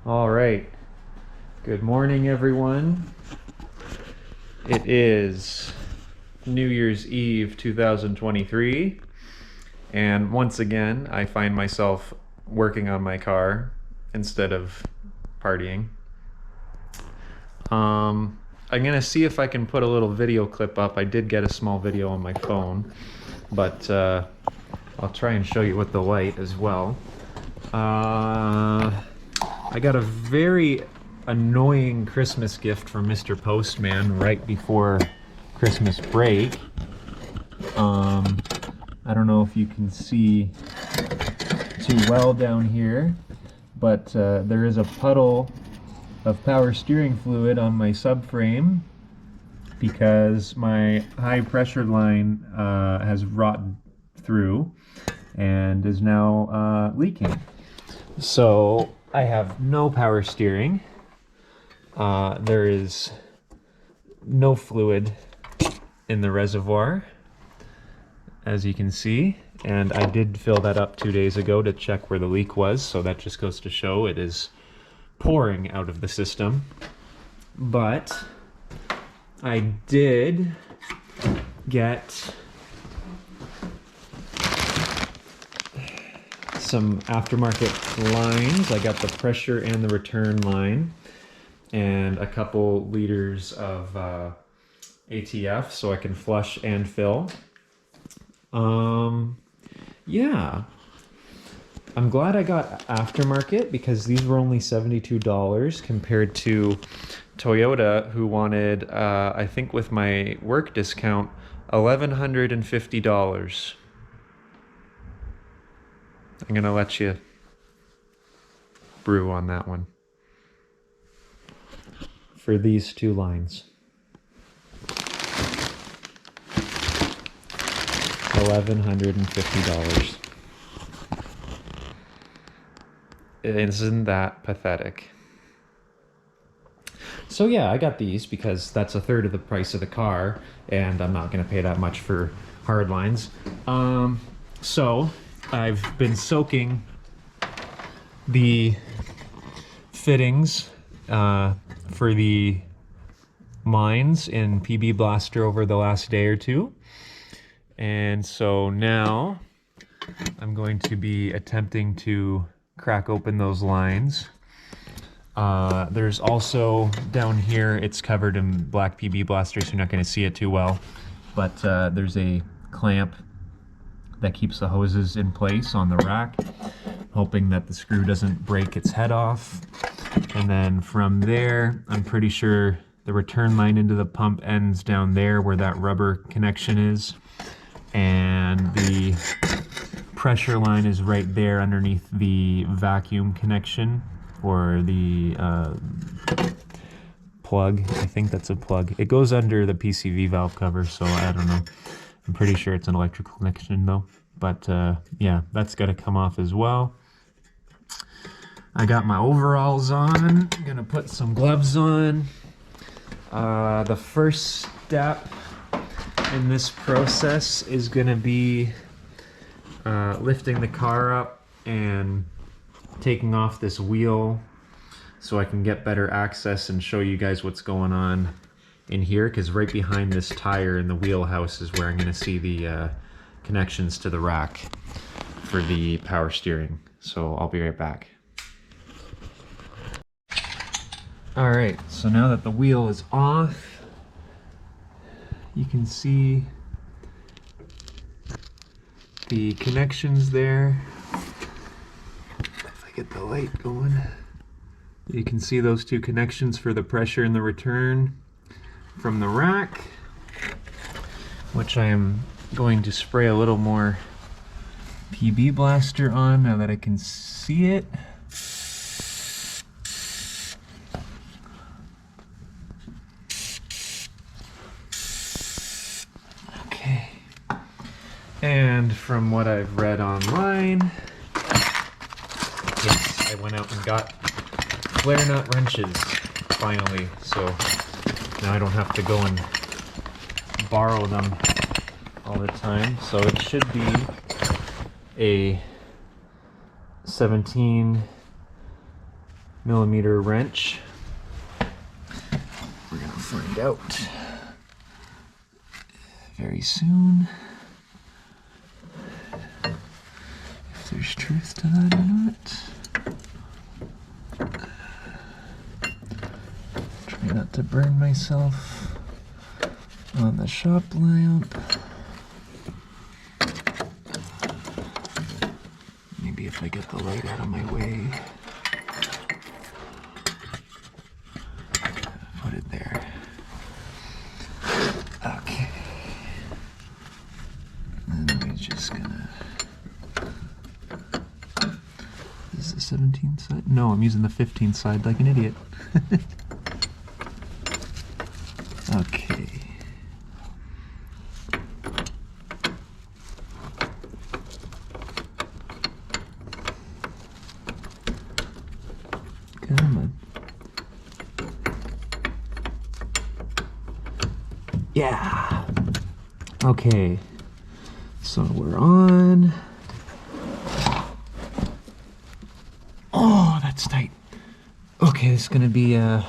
All right. Good morning, everyone. It is New Year's Eve 2023, and once again, I find myself working on my car instead of partying. I'm gonna see if I can put a little video clip up. I did get a small video on my phone, but I'll try and show you with the light as well. I got a very annoying Christmas gift from Mr. Postman right before Christmas break. I don't know if you can see too well down here, but there is a puddle of power steering fluid on my subframe because my high pressure line has rotted through and is now leaking. So I have no power steering. There is no fluid in the reservoir, as you can see, and I did fill that up 2 days ago to check where the leak was, so that just goes to show it is pouring out of the system. But I did get some aftermarket lines. I got the pressure and the return line and a couple liters of ATF so I can flush and fill. Yeah, I'm glad I got aftermarket because these were only $72 compared to Toyota, who wanted, I think with my work discount, $1,150. I'm gonna let you brew on that one for these two lines. $1,150. Isn't that pathetic? So yeah, I got these because that's a third of the price of the car, and I'm not gonna pay that much for hard lines. So I've been soaking the fittings for the lines in PB Blaster over the last day or two. And so now I'm going to be attempting to crack open those lines. There's also down here, it's covered in black PB Blaster, so you're not going to see it too well. But there's a clamp that keeps the hoses in place on the rack, hoping that the screw doesn't break its head off. And then from there, I'm pretty sure the return line into the pump ends down there where that rubber connection is. And the pressure line is right there underneath the vacuum connection, or the plug. I think that's a plug. It goes under the PCV valve cover, so I don't know. I'm pretty sure it's an electrical connection though. But yeah, that's got to come off as well. I got my overalls on. I'm gonna put some gloves on. The first step in this process is gonna be lifting the car up and taking off this wheel so I can get better access and show you guys what's going on in here, because right behind this tire in the wheelhouse is where I'm gonna see the connections to the rack for the power steering. So I'll be right back. All right, so now that the wheel is off, you can see the connections there. If I get the light going, you can see those two connections for the pressure and the return from the rack, which I am going to spray a little more PB Blaster on now that I can see it. Okay. And from what I've read online, yes, I went out and got flare nut wrenches finally, so now I don't have to go and borrow them all the time. So it should be a 17 millimeter wrench. We're gonna find out very soon if there's truth to that or not. Try not to burn myself on the shop lamp. Maybe if I get the light out of my way. Put it there. Okay. And then we're just gonna... Is this the 17th side? No, I'm using the 15th side like an idiot. Okay. Come on. Yeah. Okay. So we're on. Oh, that's tight. Okay, this is gonna be a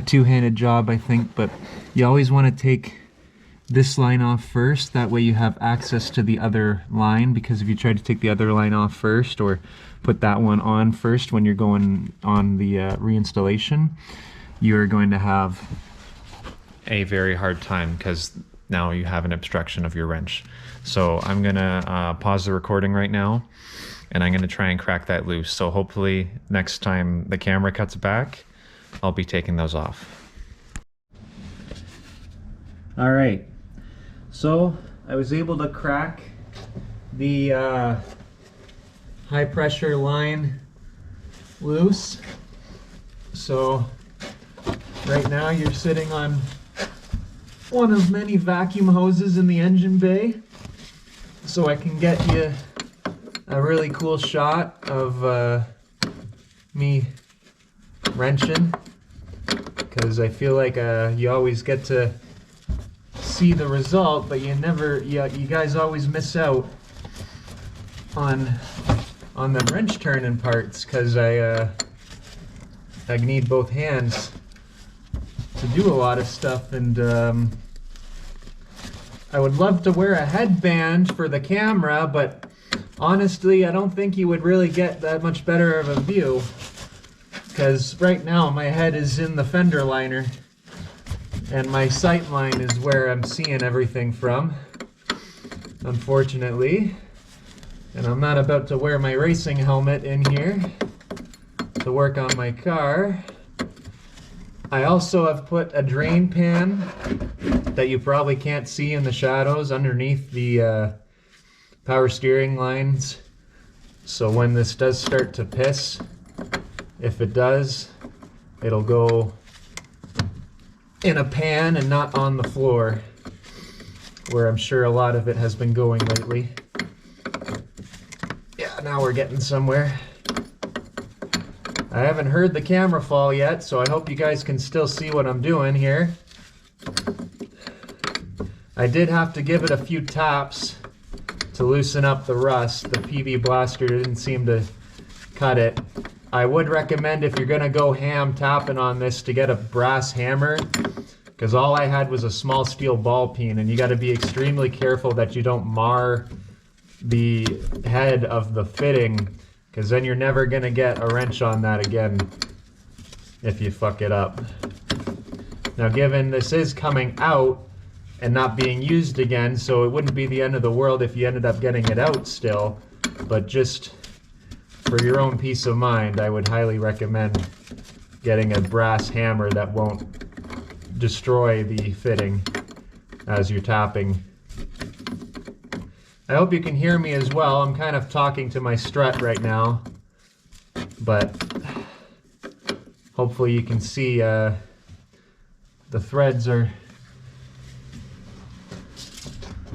two-handed job, I think, but you always want to take this line off first. That way you have access to the other line, because if you try to take the other line off first or put that one on first when you're going on the reinstallation, you're going to have a very hard time because now you have an obstruction of your wrench. So I'm gonna pause the recording right now and I'm gonna try and crack that loose. So hopefully next time the camera cuts back, I'll be taking those off. All right, so I was able to crack the high pressure line loose. So right now you're sitting on one of many vacuum hoses in the engine bay. So I can get you a really cool shot of me wrenching, because I feel like you always get to see the result, but you never, you guys always miss out on the wrench turning parts, because I need both hands to do a lot of stuff, and I would love to wear a headband for the camera, but honestly I don't think you would really get that much better of a view, because right now my head is in the fender liner and my sight line is where I'm seeing everything from, unfortunately. And I'm not about to wear my racing helmet in here to work on my car. I also have put a drain pan that you probably can't see in the shadows underneath the power steering lines. So when this does start to piss, if it does, it'll go in a pan and not on the floor, where I'm sure a lot of it has been going lately. Yeah, now we're getting somewhere. I haven't heard the camera fall yet, so I hope you guys can still see what I'm doing here. I did have to give it a few taps to loosen up the rust. The PV blaster didn't seem to cut it. I would recommend, if you're gonna go ham tapping on this, to get a brass hammer, because all I had was a small steel ball peen, and you got to be extremely careful that you don't mar the head of the fitting, because then you're never gonna get a wrench on that again if you fuck it up. Now, given this is coming out and not being used again, so it wouldn't be the end of the world if you ended up getting it out still, but just for your own peace of mind, I would highly recommend getting a brass hammer that won't destroy the fitting as you're tapping. I hope you can hear me as well. I'm kind of talking to my strut right now, but hopefully you can see the threads are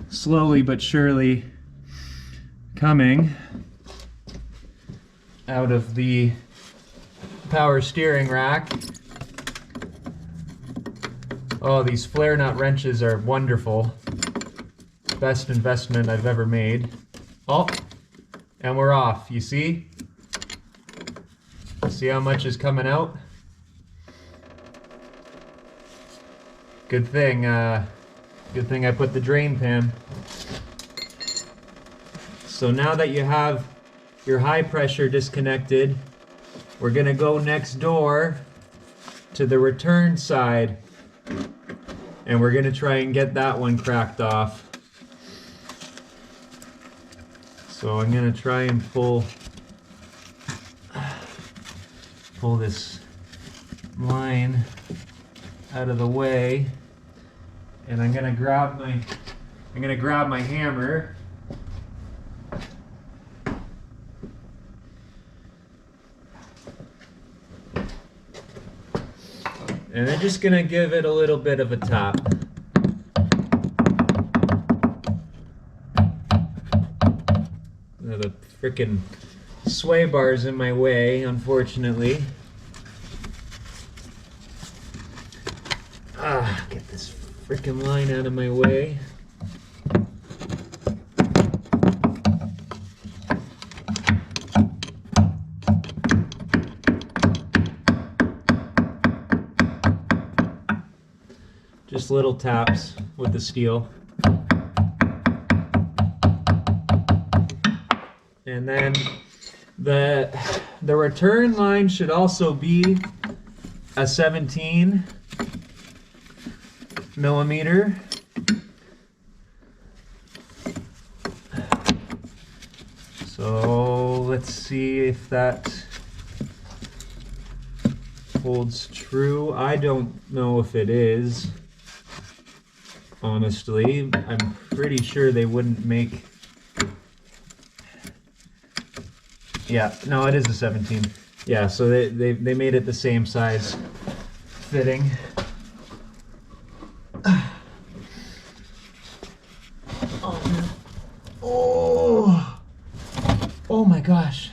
slowly but surely coming out of the power steering rack. Oh, these flare nut wrenches are wonderful. Best investment I've ever made. Oh, and we're off, you see? See how much is coming out? Good thing I put the drain pan. So now that you have your high pressure disconnected, we're gonna go next door to the return side, and we're gonna try and get that one cracked off. So I'm gonna try and pull this line out of the way, and I'm gonna grab my hammer. And I'm just gonna give it a little bit of a tap. The frickin' sway bar's in my way, unfortunately. Get this frickin' line out of my way. Just little taps with the steel. And then the return line should also be a 17 millimeter. So let's see if that holds true. I don't know if it is. Honestly, I'm pretty sure they wouldn't make... Yeah, no, it is a 17. Yeah, so they made it the same size fitting. Oh, oh my gosh.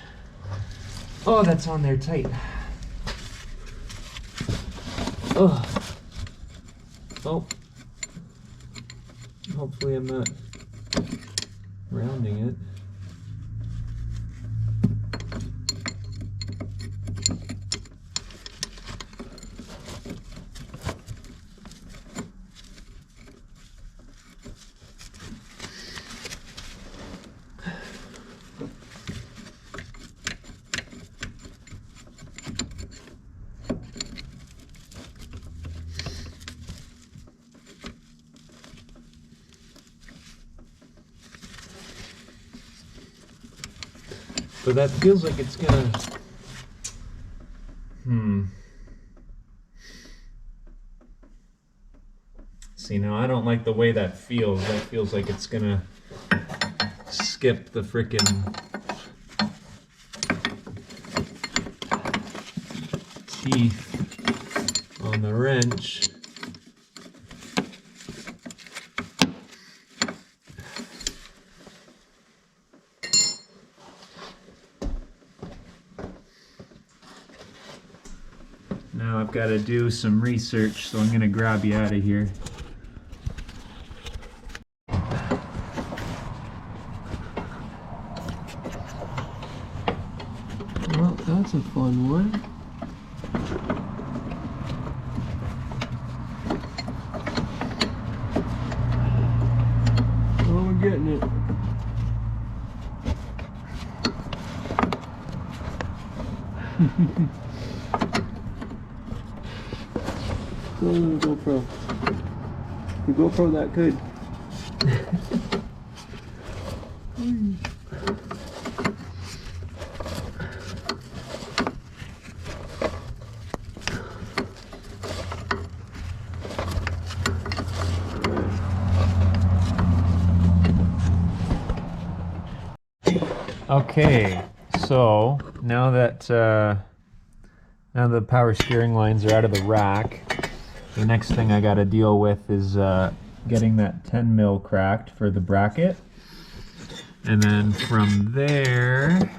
Oh, that's on there tight. Oh. Oh. Hopefully I'm not rounding it. So that feels like it's gonna... See, now I don't like the way that feels. That feels like it's gonna skip the frickin' teeth on the wrench. Now I've got to do some research, so I'm going to grab you out of here. Well, that's a fun one. Oh, we're getting it. Go, little GoPro. The GoPro that good. Okay, so now that now the power steering lines are out of the rack, the next thing I got to deal with is getting that 10 mil cracked for the bracket, and then from there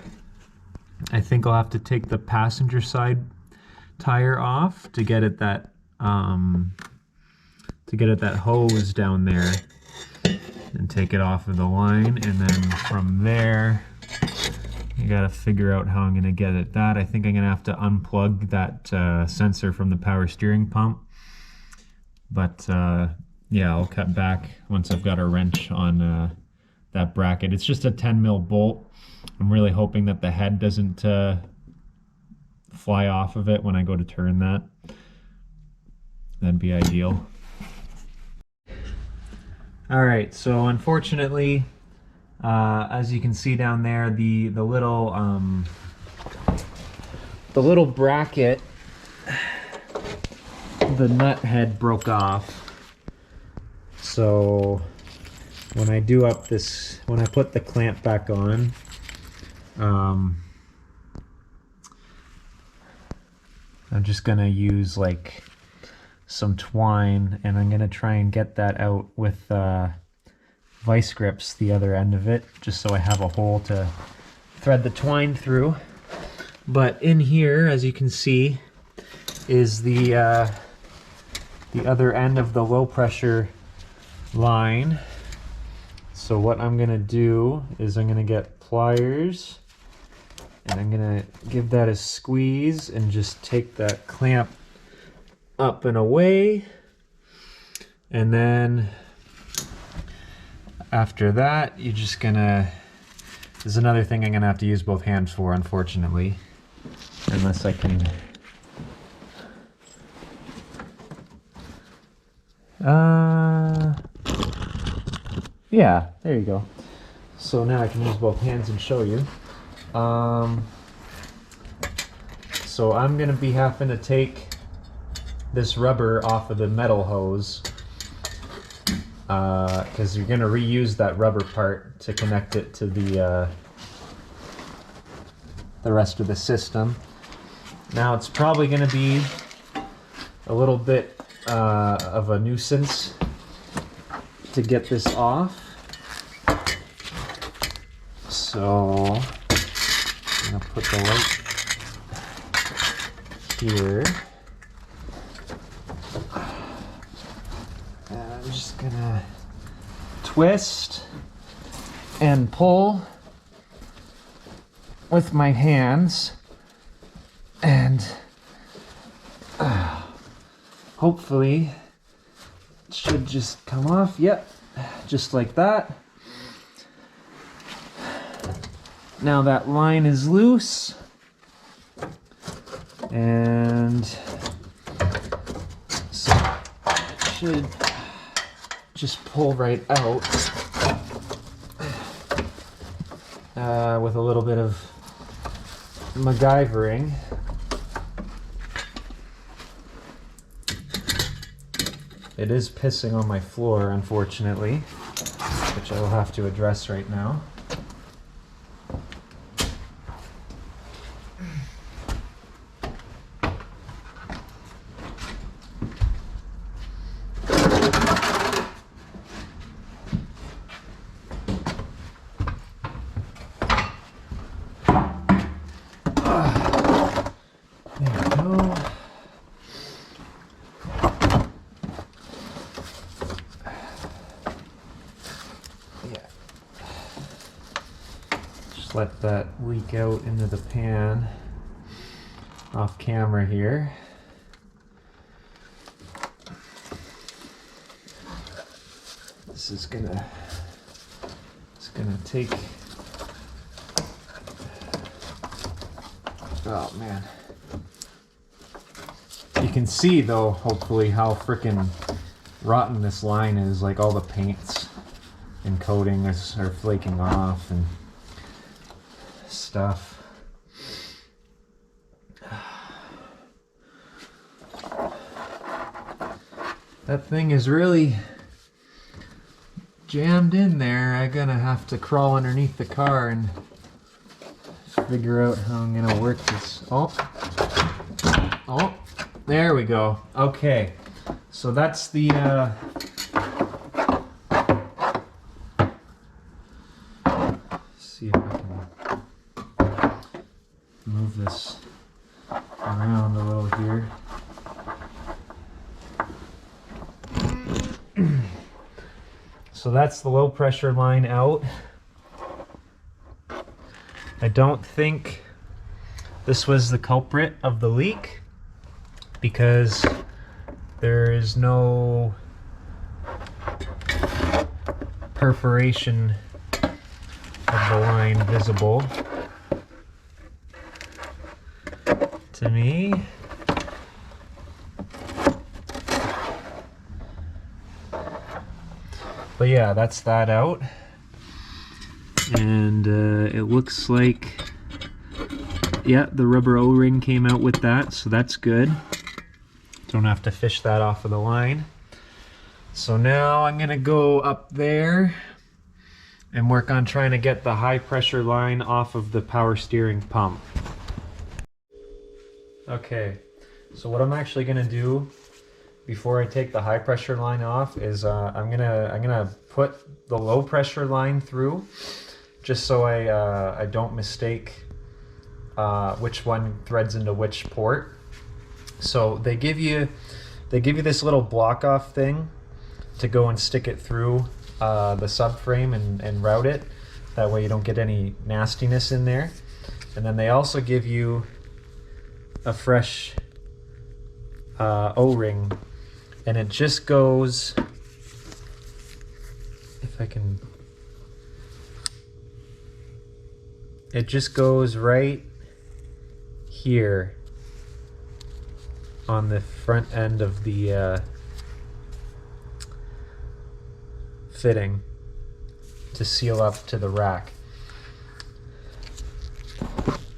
I think I'll have to take the passenger side tire off to get at that hose down there and take it off of the line, and then from there I gotta figure out how I'm gonna get it. I think I'm gonna have to unplug that sensor from the power steering pump. But yeah, I'll cut back once I've got a wrench on that bracket. It's just a 10 mil bolt. I'm really hoping that the head doesn't fly off of it when I go to turn that. That'd be ideal. All right, so unfortunately, as you can see down there, the little bracket, the nut head broke off. So when I when I put the clamp back on, I'm just gonna use like some twine, and I'm gonna try and get that out with vice grips, the other end of it, just so I have a hole to thread the twine through. But in here, as you can see, is the other end of the low pressure line. So what I'm gonna do is I'm gonna get pliers, and I'm gonna give that a squeeze and just take that clamp up and away. And then after that, you're just gonna, there's another thing I'm gonna have to use both hands for, unfortunately, unless I can yeah, there you go. So now I can use both hands and show you. So I'm gonna be having to take this rubber off of the metal hose, because you're gonna reuse that rubber part to connect it to the rest of the system. Now it's probably gonna be a little bit of a nuisance to get this off. So I'm gonna put the light here. And I'm just gonna twist and pull with my hands, and hopefully it should just come off. Yep, just like that. Now that line is loose, and so it should just pull right out with a little bit of MacGyvering. It is pissing on my floor, unfortunately, which I will have to address right now. Let that leak out into the pan off camera here. This is gonna, it's gonna take, oh man. You can see though, hopefully, how frickin' rotten this line is. Like all the paints and coatings are flaking off and stuff. That thing is really jammed in there. I'm gonna have to crawl underneath the car and figure out how I'm gonna work this. Oh, there we go. Okay, so that's the see if I can move this around a little here. So that's the low pressure line out. I don't think this was the culprit of the leak because there is no perforation of the line visible to me. But yeah, that's that out. And it looks like, yeah, the rubber O-ring came out with that, so that's good. Don't have to fish that off of the line. So now I'm gonna go up there and work on trying to get the high pressure line off of the power steering pump. Okay, so what I'm actually gonna do before I take the high pressure line off is I'm gonna put the low pressure line through, just so I don't mistake which one threads into which port. So they give you this little block off thing to go and stick it through the subframe and route it. That way you don't get any nastiness in there. And then they also give you a fresh O-ring, and it just goes, if I can, it just goes right here on the front end of the fitting to seal up to the rack.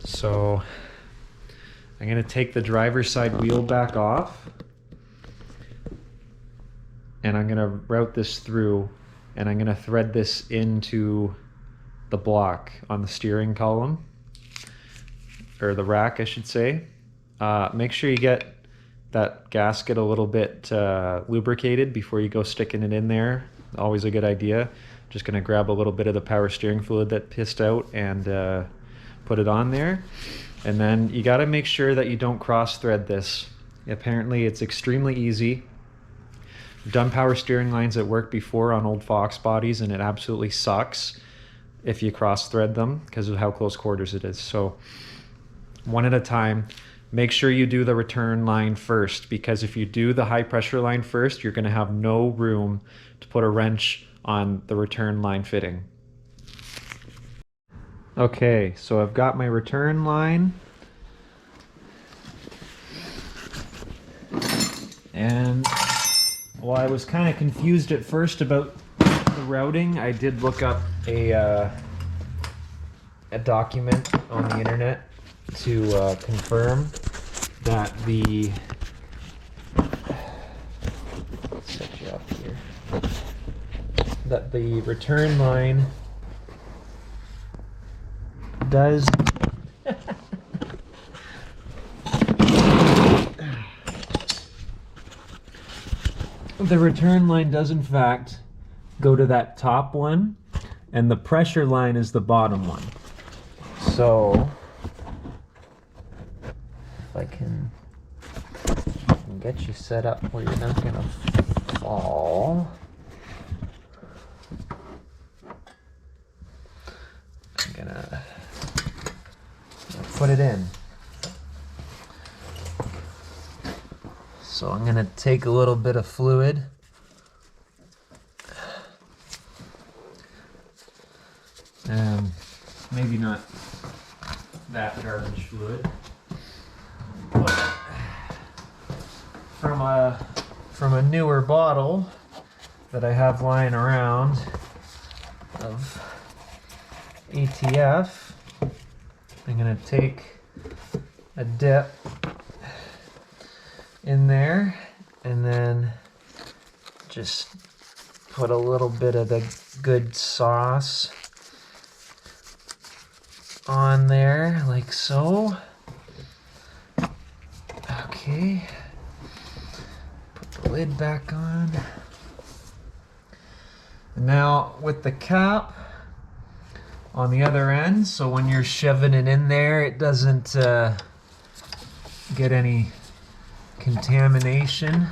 So I'm going to take the driver's side wheel back off, and I'm going to route this through, and I'm going to thread this into the block on the steering column, or the rack I should say. Make sure you get that gasket a little bit lubricated before you go sticking it in there. Always a good idea. Just going to grab a little bit of the power steering fluid that pissed out and put it on there. And then you got to make sure that you don't cross thread this. Apparently it's extremely easy. I've done power steering lines at work before on old Fox bodies, and it absolutely sucks if you cross thread them because of how close quarters it is. So one at a time. Make sure you do the return line first, because if you do the high pressure line first, you're going to have no room to put a wrench on the return line fitting. Okay, so I've got my return line, and while I was kind of confused at first about the routing, I did look up a document on the internet to confirm that the, let's set you up here, that the return line does the return line does in fact go to that top one, and the pressure line is the bottom one. So if I can get you set up where you're not gonna fall. I'm gonna put it in. So I'm gonna take a little bit of fluid. Maybe not that garbage fluid. From a newer bottle that I have lying around of ATF, I'm gonna take a dip in there and then just put a little bit of the good sauce on there like so. Okay, put the lid back on. And now with the cap on the other end, so when you're shoving it in there, it doesn't get any contamination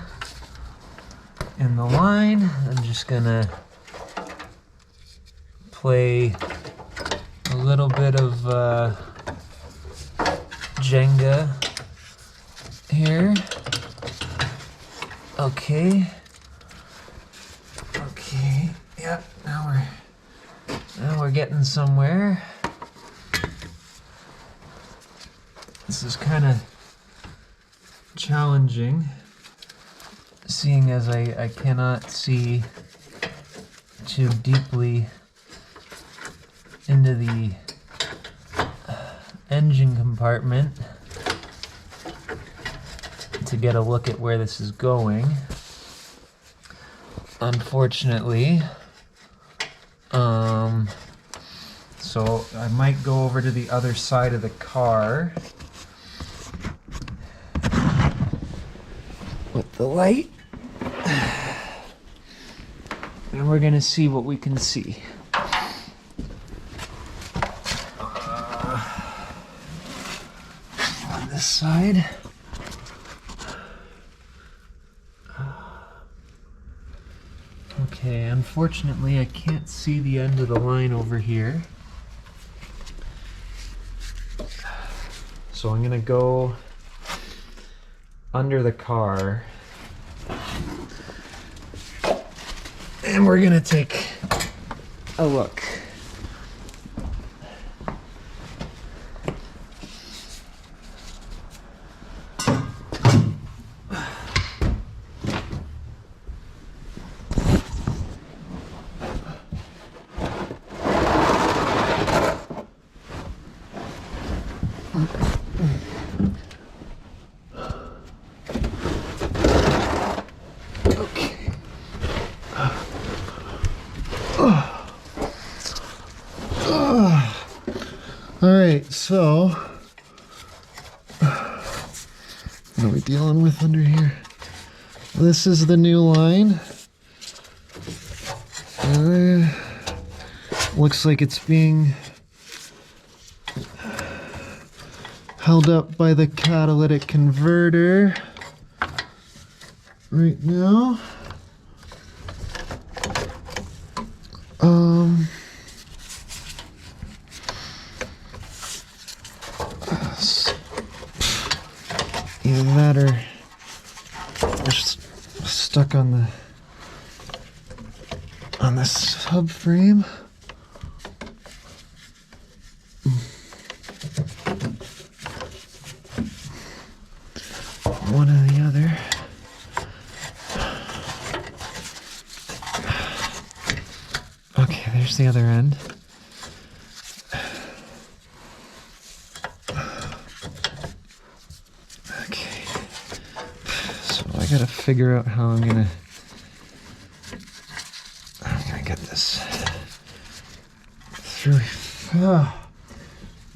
in the line. I'm just gonna play a little bit of Jenga here. Okay. Okay. Yep. Now we're getting somewhere. This is kind of challenging, seeing as I cannot see too deeply into the engine compartment to get a look at where this is going. Unfortunately, so I might go over to the other side of the car with the light, and we're gonna see what we can see. On this side. Okay, unfortunately I can't see the end of the line over here. So I'm gonna go under the car and we're gonna take a look. Alright, so what are we dealing with under here? This is the new line. Looks like it's being held up by the catalytic converter right now. Either that or we're stuck on the subframe. One or the other. Okay, there's the other end. Okay, so I gotta figure out how I'm gonna get this through.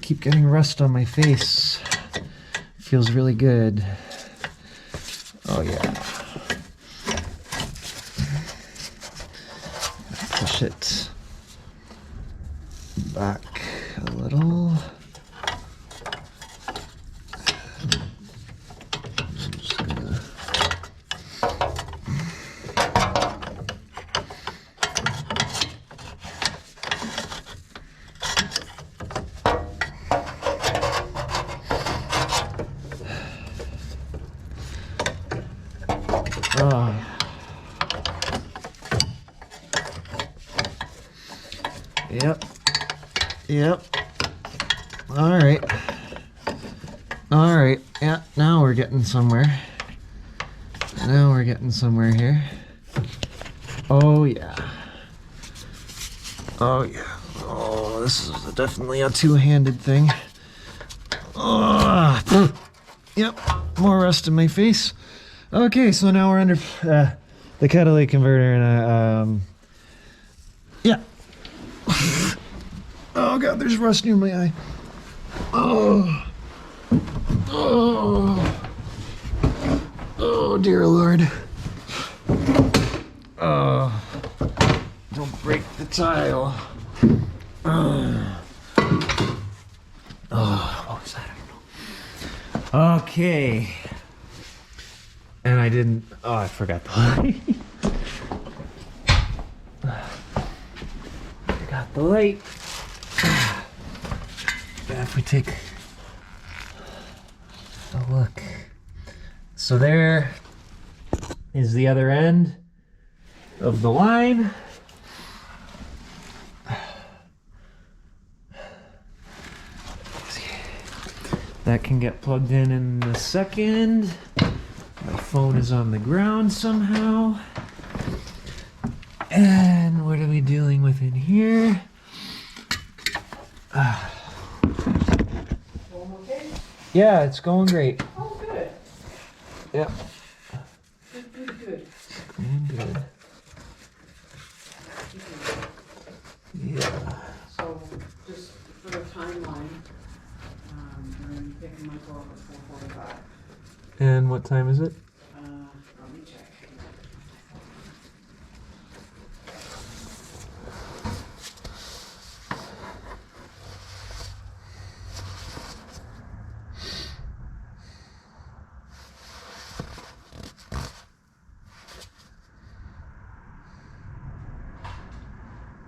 Keep getting rust on my face. Feels really good. Oh yeah. Push it back a little. Yep. Alright. Alright. Yeah, now we're getting somewhere. Now we're getting somewhere here. Oh, yeah. Oh, yeah. Oh, this is definitely a two-handed thing. Oh, yep. More rust in my face. Okay, so now we're under the catalytic converter and yeah. Oh god, there's rust near my eye. Oh. Oh. Oh dear Lord. Oh. Don't break the tile. Oh, what was that? I don't know. Okay. And I didn't, oh, I forgot the light. Forgot the light. if we take a look. So there is the other end of the line. That can get plugged in a second. My phone is on the ground somehow. And what are we dealing with in here? Okay? Yeah, it's going great. Oh, good. Yep. Good. Going good. Yeah. So, just for the timeline, I'm going to be picking Michael up at 4:45. And what time is it? Let me check.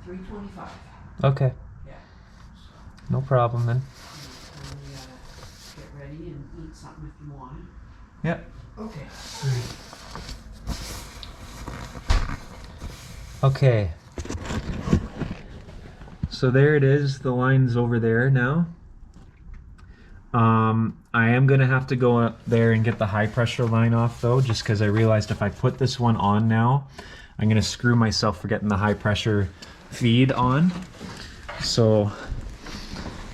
$3:25. Okay. Yeah. No problem then. So, get ready and eat something if you want. Yep. Okay. Okay. So there it is. The line's over there now. I am gonna have to go up there and get the high pressure line off though, just because I realized if I put this one on now, I'm gonna screw myself for getting the high pressure feed on. So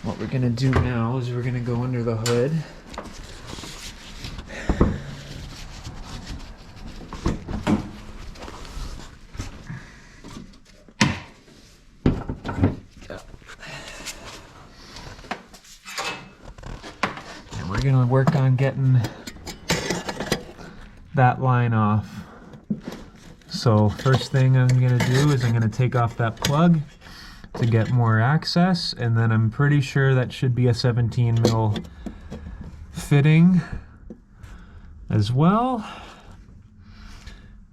what we're gonna do now is we're gonna go under the hood. And we're gonna work on getting that line off. So first thing I'm gonna do is I'm gonna take off that plug to get more access, and then I'm pretty sure that should be a 17 mil fitting as well.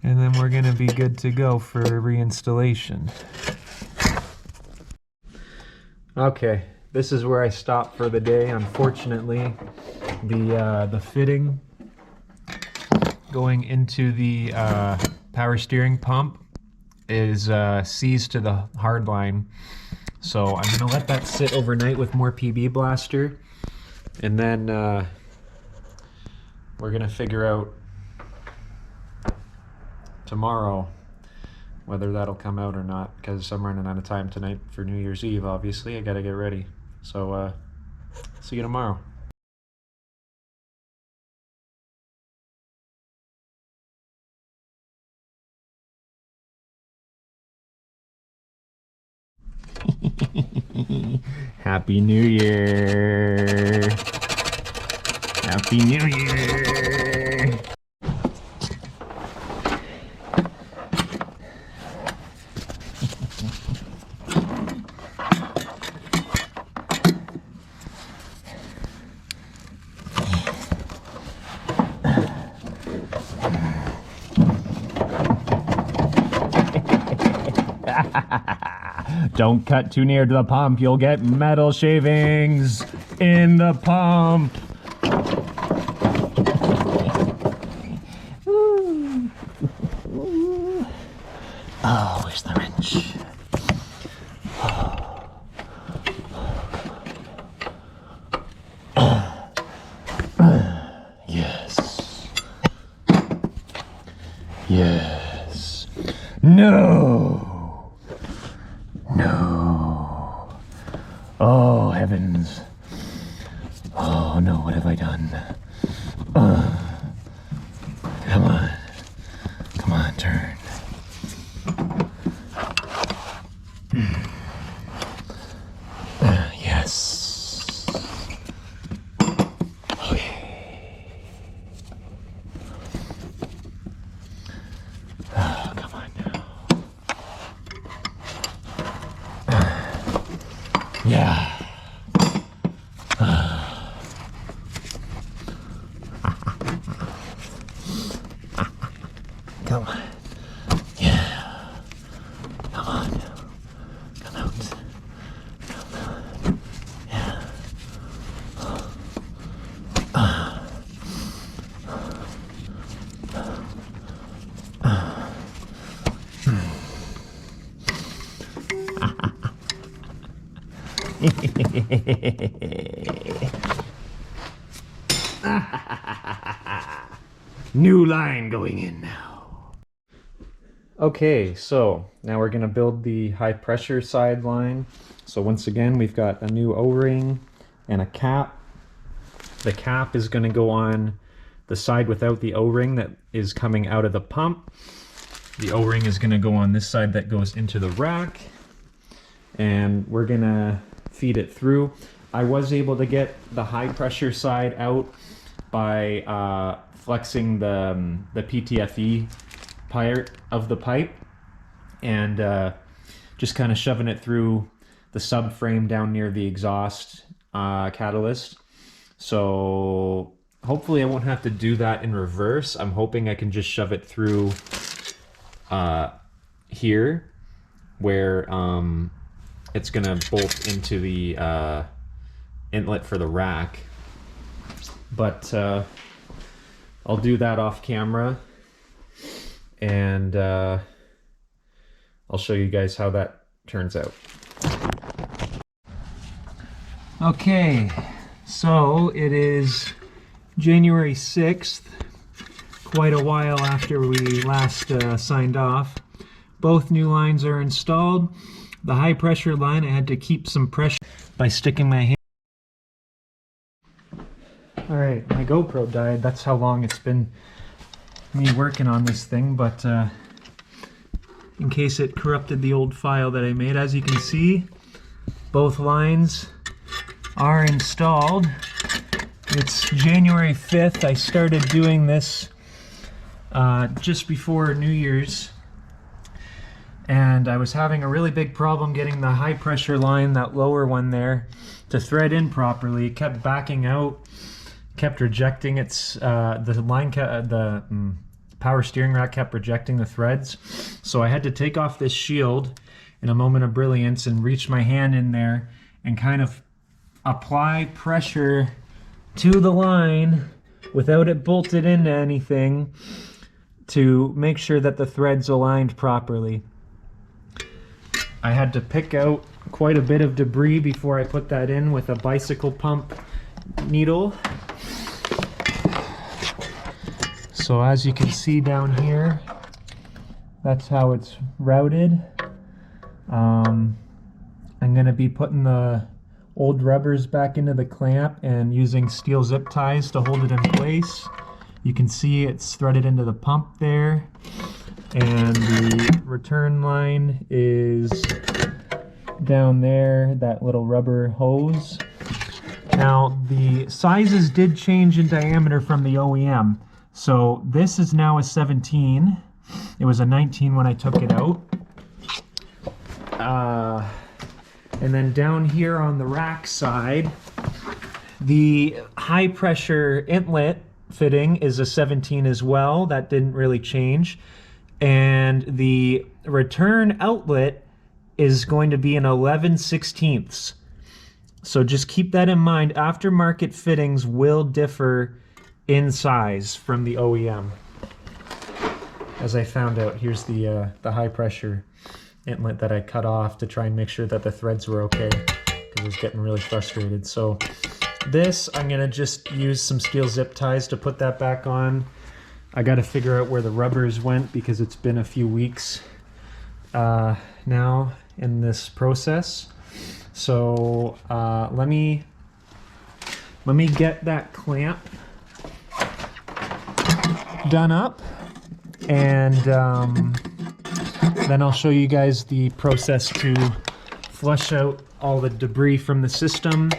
And then we're gonna be good to go for reinstallation. Okay, this is where I stopped for the day. Unfortunately, the fitting going into the power steering pump is seized to the hard line. So I'm gonna let that sit overnight with more PB Blaster, and then we're gonna figure out tomorrow whether that'll come out or not, because I'm running out of time tonight for New Year's Eve. Obviously, I gotta get ready. So see you tomorrow. Happy New Year! Happy New Year! Don't cut too near to the pump, you'll get metal shavings in the pump. Oh, where's the wrench? Yes. Yes. No. No. Oh, heavens. Oh, no, what have I done? Come on. Come on, turn. Yes. Okay. Oh, come on now. Yeah. Come on. Yeah. Come on. Come out. Come on. Yeah. New line going in now. Okay, so now we're gonna build the high pressure side line. So once again, we've got a new O-ring and a cap. The cap is gonna go on the side without the O-ring that is coming out of the pump. The O-ring is gonna go on this side that goes into the rack, and we're gonna feed it through. I was able to get the high pressure side out by flexing the PTFE part of the pipe and just kind of shoving it through the subframe down near the exhaust catalyst. So hopefully I won't have to do that in reverse. I'm hoping I can just shove it through here where it's gonna bolt into the inlet for the rack. But I'll do that off camera, and I'll show you guys how that turns out. Okay, so it is January 6th, quite a while after we last signed off. Both new lines are installed. The high pressure line, I had to keep some pressure by sticking my hand. Alright, my GoPro died. That's how long it's been me working on this thing, but in case it corrupted the old file that I made, as you can see, both lines are installed. It's January 5th. I started doing this just before New Year's, and I was having a really big problem getting the high pressure line, that lower one there, to thread in properly. It kept backing out, kept rejecting its the power steering rack kept rejecting the threads. So I had to take off this shield in a moment of brilliance and reach my hand in there and kind of apply pressure to the line without it bolted into anything to make sure that the threads aligned properly. I had to pick out quite a bit of debris before I put that in with a bicycle pump needle. So as you can see down here, that's how it's routed. I'm going to be putting the old rubbers back into the clamp and using steel zip ties to hold it in place. You can see it's threaded into the pump there, and the return line is down there, that little rubber hose. Now the sizes did change in diameter from the OEM. So this is now a 17. It was a 19 when I took it out. And then down here on the rack side, the high pressure inlet fitting is a 17 as well. That didn't really change. And the return outlet is going to be an 11/16. So just keep that in mind. Aftermarket fittings will differ in size from the OEM. As I found out, here's the high pressure inlet that I cut off to try and make sure that the threads were okay, because I was getting really frustrated. So this, I'm gonna just use some steel zip ties to put that back on. I gotta figure out where the rubbers went because it's been a few weeks now in this process. So let me get that clamp done up, and then I'll show you guys the process to flush out all the debris from the system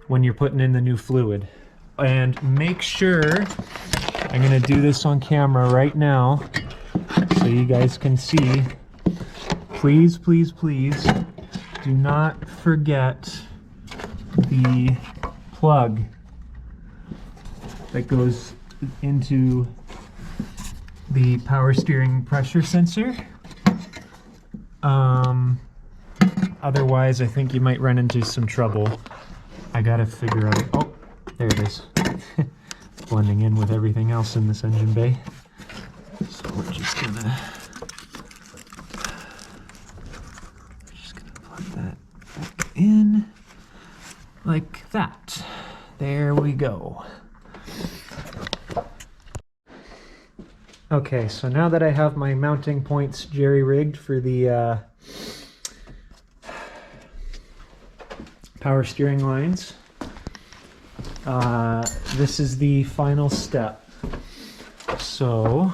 when you're putting in the new fluid. And make sure, I'm gonna do this on camera right now so you guys can see, please, please, please do not forget the plug that goes into the power steering pressure sensor. Otherwise, I think you might run into some trouble. I gotta figure out, oh, there it is. Blending in with everything else in this engine bay. So we're just gonna plug that back in. There we go. Okay, so now that I have my mounting points jerry-rigged for the power steering lines, this is the final step. So,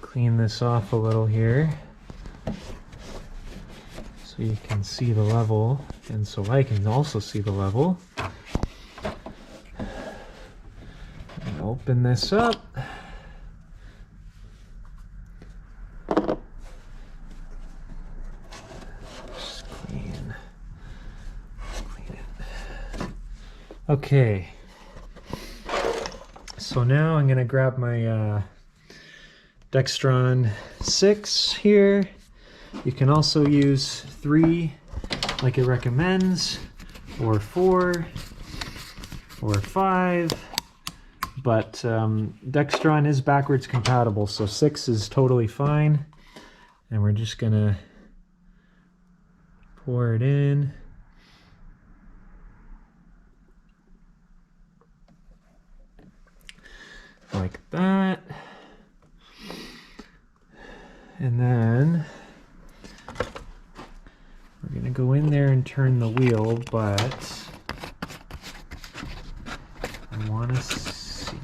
clean this off a little here so you can see the level, and so I can also see the level. And open this up. Just clean it. Okay. So now I'm gonna grab my Dextron 6 here. You can also use 3 like it recommends, or 4, or 5, but Dextron is backwards compatible, so 6 is totally fine. And we're just gonna pour it in. Like that. And then we're gonna go in there and turn the wheel, but I wanna see.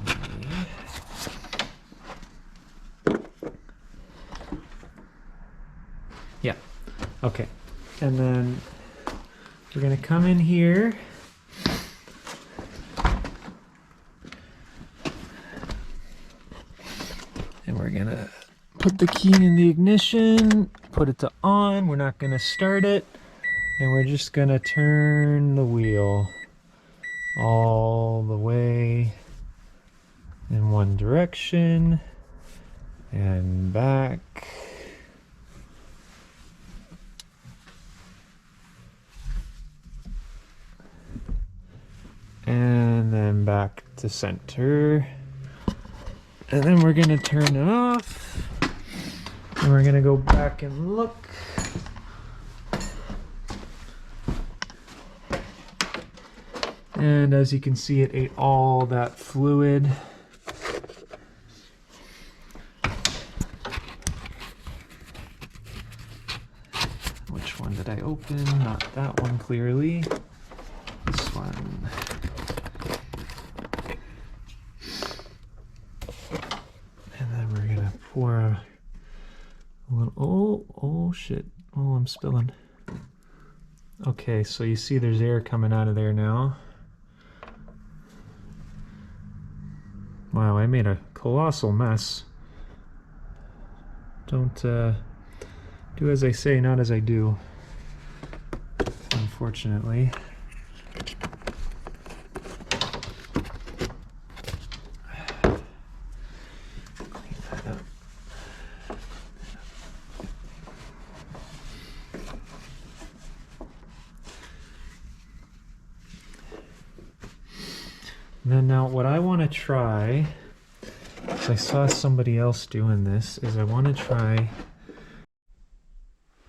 Yeah, okay. And then we're gonna come in here. And we're gonna put the key in the ignition, put it to on. We're not gonna start it. And we're just gonna turn the wheel all the way in one direction and back. And then back to center. And then we're gonna turn it off. And we're gonna go back and look. And as you can see, it ate all that fluid. Which one did I open? Not that one clearly. This one. And then we're gonna pour a little, oh shit. Oh, I'm spilling. Okay, so you see there's air coming out of there now. Wow, I made a colossal mess. Don't do as I say, not as I do, unfortunately. Clean that up. And then now what I want to try, because I saw somebody else doing this, is I want to try...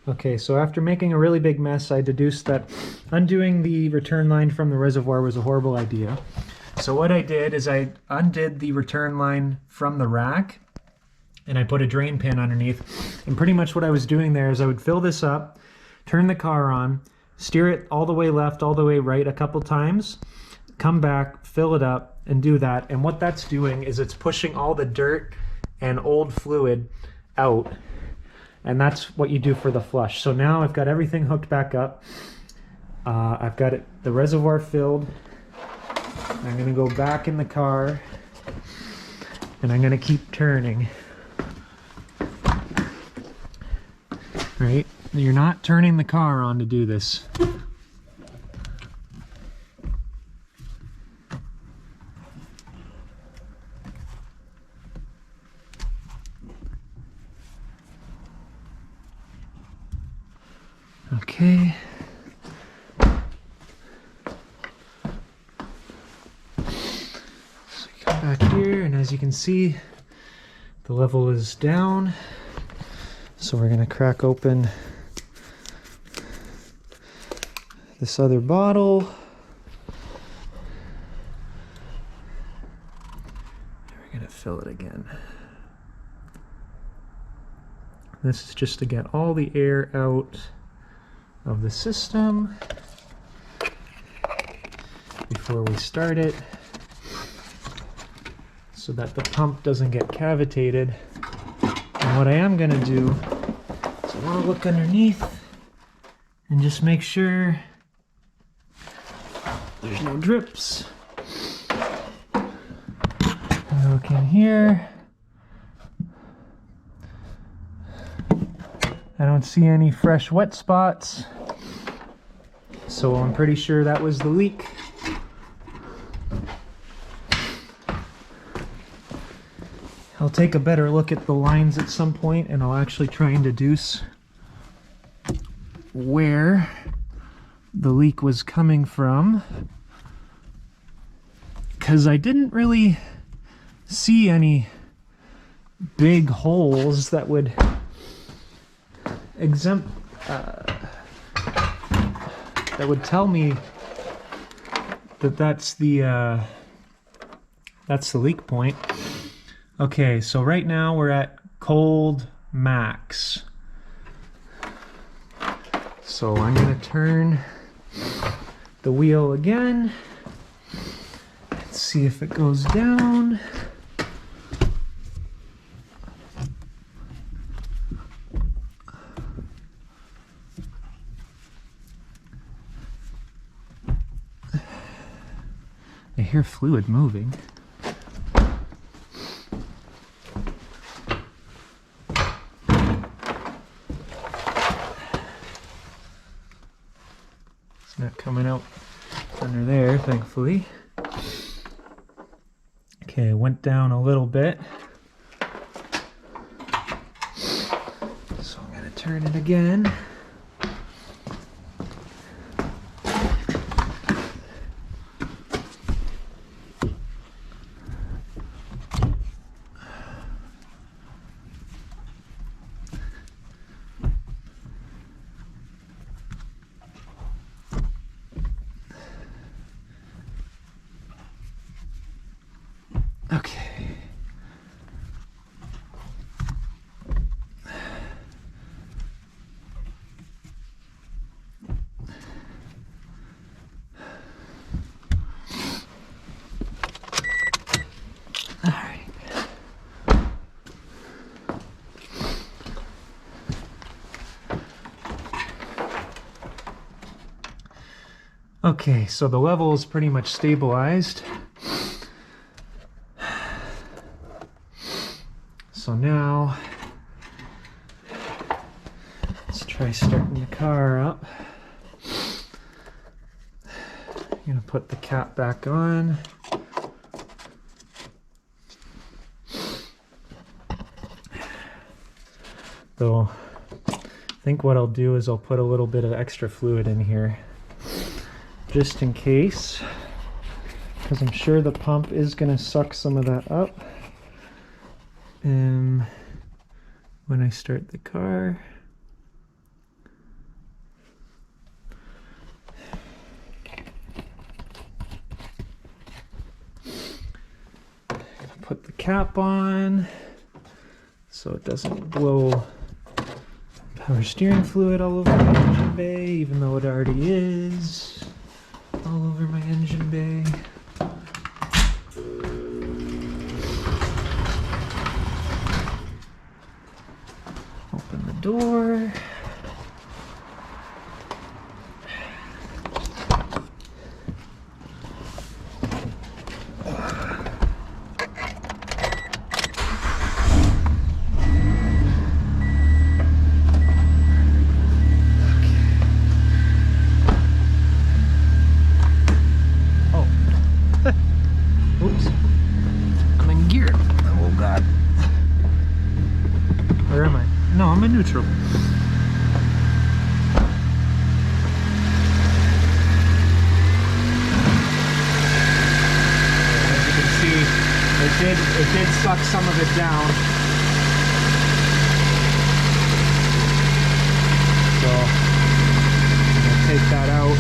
Okay, so after making a really big mess, I deduced that undoing the return line from the reservoir was a horrible idea. So what I did is I undid the return line from the rack, and I put a drain pin underneath. And pretty much what I was doing there is I would fill this up, turn the car on, steer it all the way left, all the way right a couple times, come back, fill it up, and do that. And what that's doing is it's pushing all the dirt and old fluid out. And that's what you do for the flush. So now I've got everything hooked back up. I've got the reservoir filled. I'm gonna go back in the car and I'm gonna keep turning. Right? You're not turning the car on to do this. Okay. So we come back here, and as you can see, the level is down. So we're gonna crack open this other bottle. We're gonna fill it again. This is just to get all the air out of the system before we start it, so that the pump doesn't get cavitated. And what I am gonna do is I wanna look underneath and just make sure there's no drips. Look in here. I don't see any fresh wet spots, so I'm pretty sure that was the leak. I'll take a better look at the lines at some point, and I'll actually try and deduce where the leak was coming from, because I didn't really see any big holes that would that would tell me that that's the leak point. Okay, so right now we're at cold max. So I'm gonna turn the wheel again and see if it goes down. I hear fluid moving. It's not coming out under there, thankfully. Okay, it went down a little bit. So I'm gonna turn it again. Okay. All right. Okay, so the level is pretty much stabilized. So now, let's try starting the car up. I'm gonna put the cap back on. Though, I think what I'll do is I'll put a little bit of extra fluid in here, just in case, because I'm sure the pump is gonna suck some of that up. When I start the car, I'm gonna put the cap on so it doesn't blow power steering fluid all over my engine bay, even though it already is all over my engine bay. Open the door. Oops. I'm in gear. Oh God. Where am I? No, I'm in neutral. As you can see, it did suck some of it down. So I'm gonna take that out.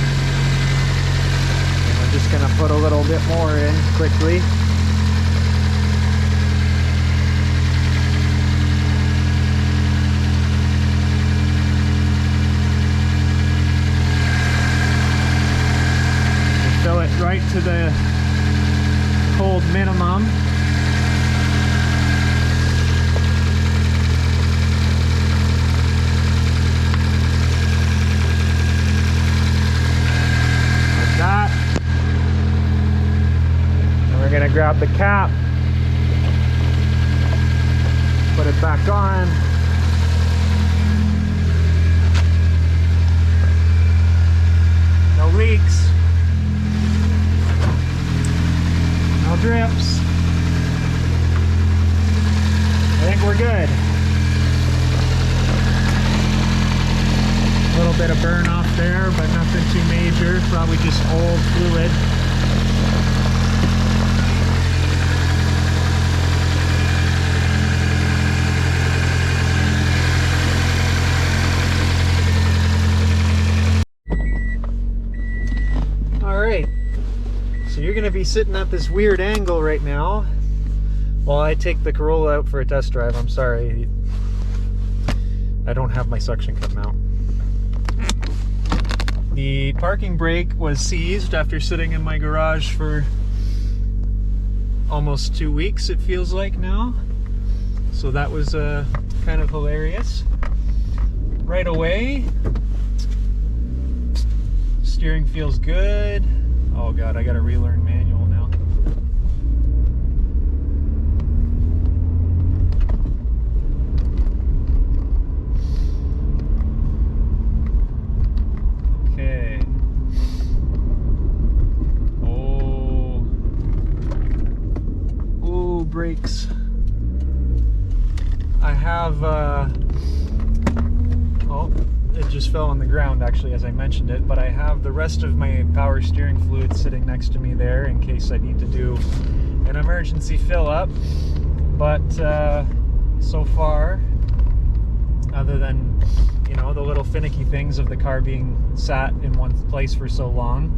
And I'm just gonna put a little bit more in quickly. grab the cap, put it back on. No leaks. No drips. I think we're good. A little bit of burn off there, but nothing too major. Probably just old fluid. All right. So you're gonna be sitting at this weird angle right now while I take the Corolla out for a test drive. I'm sorry. I don't have my suction cup mount. The parking brake was seized after sitting in my garage for almost 2 weeks, it feels like now. So that was kind of hilarious. Right away, steering feels good. Oh God, I gotta relearn manual now. Okay. Oh, brakes. I have, oh, it just fell on the ground actually as I mentioned it, but I have the rest of my power steering fluid sitting next to me there in case I need to do an emergency fill up. But so far, other than, you know, the little finicky things of the car being sat in one place for so long,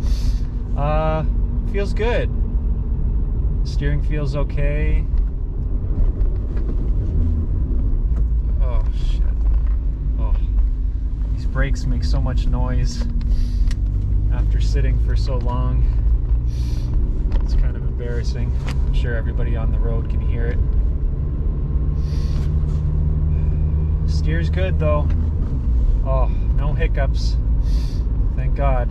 feels good. Steering feels okay. Oh shit. Oh, these brakes make so much noise after sitting for so long. It's kind of embarrassing. I'm sure everybody on the road can hear it. Steers good though. Oh, no hiccups. Thank God.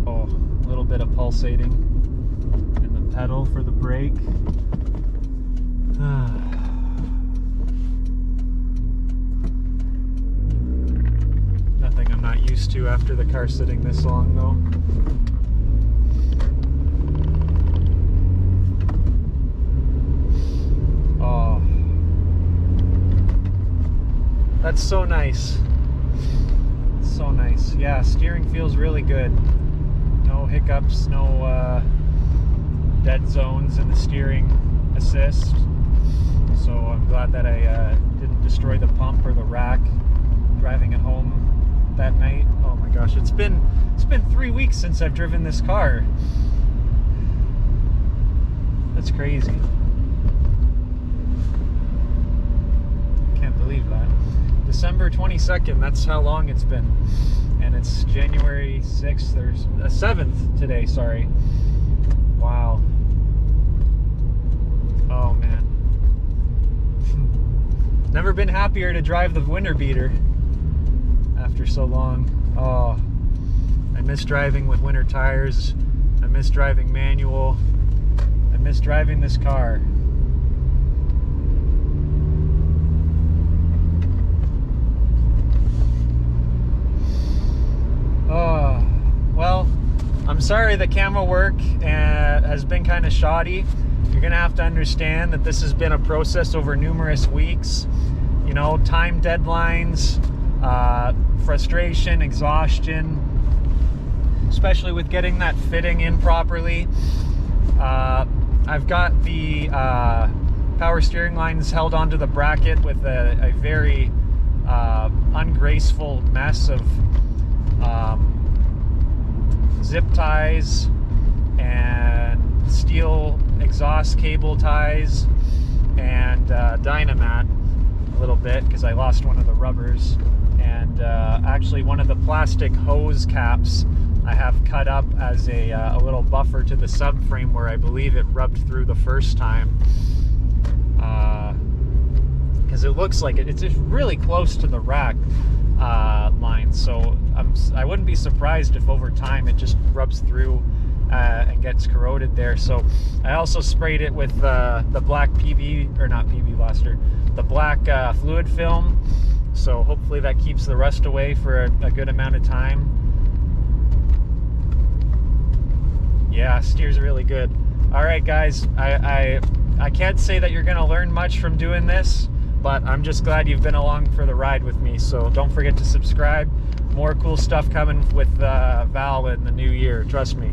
Oh, a little bit of pulsating in the pedal for the brake. Nothing I'm not used to after the car sitting this long though. Oh, that's so nice. So nice. Yeah, steering feels really good. No hiccups, no dead zones in the steering assist. So I'm glad that I didn't destroy the pump or the rack driving it home that night. Oh my gosh, it's been 3 weeks since I've driven this car. That's crazy. Can't believe that. December 22nd, that's how long it's been. And it's January 6th or 7th today, sorry. Wow. Oh man. Never been happier to drive the winter beater after so long. Oh, I miss driving with winter tires. I miss driving manual. I miss driving this car. Oh, well, I'm sorry the camera work has been kind of shoddy. You're gonna have to understand that this has been a process over numerous weeks. You know, time deadlines, frustration, exhaustion, especially with getting that fitting in properly. I've got the power steering lines held onto the bracket with a very ungraceful mess of zip ties and steel exhaust cable ties and Dynamat a little bit because I lost one of the rubbers, and actually one of the plastic hose caps I have cut up as a little buffer to the subframe where I believe it rubbed through the first time, because it looks like it's just really close to the rack. lines. So I wouldn't be surprised if over time it just rubs through and gets corroded there. So I also sprayed it with the black PB, or not PB Blaster, the black fluid film. So hopefully that keeps the rust away for a good amount of time. Yeah, steers really good. All right, guys, I can't say that you're gonna learn much from doing this, but I'm just glad you've been along for the ride with me. So don't forget to subscribe. More cool stuff coming with Val in the new year, trust me.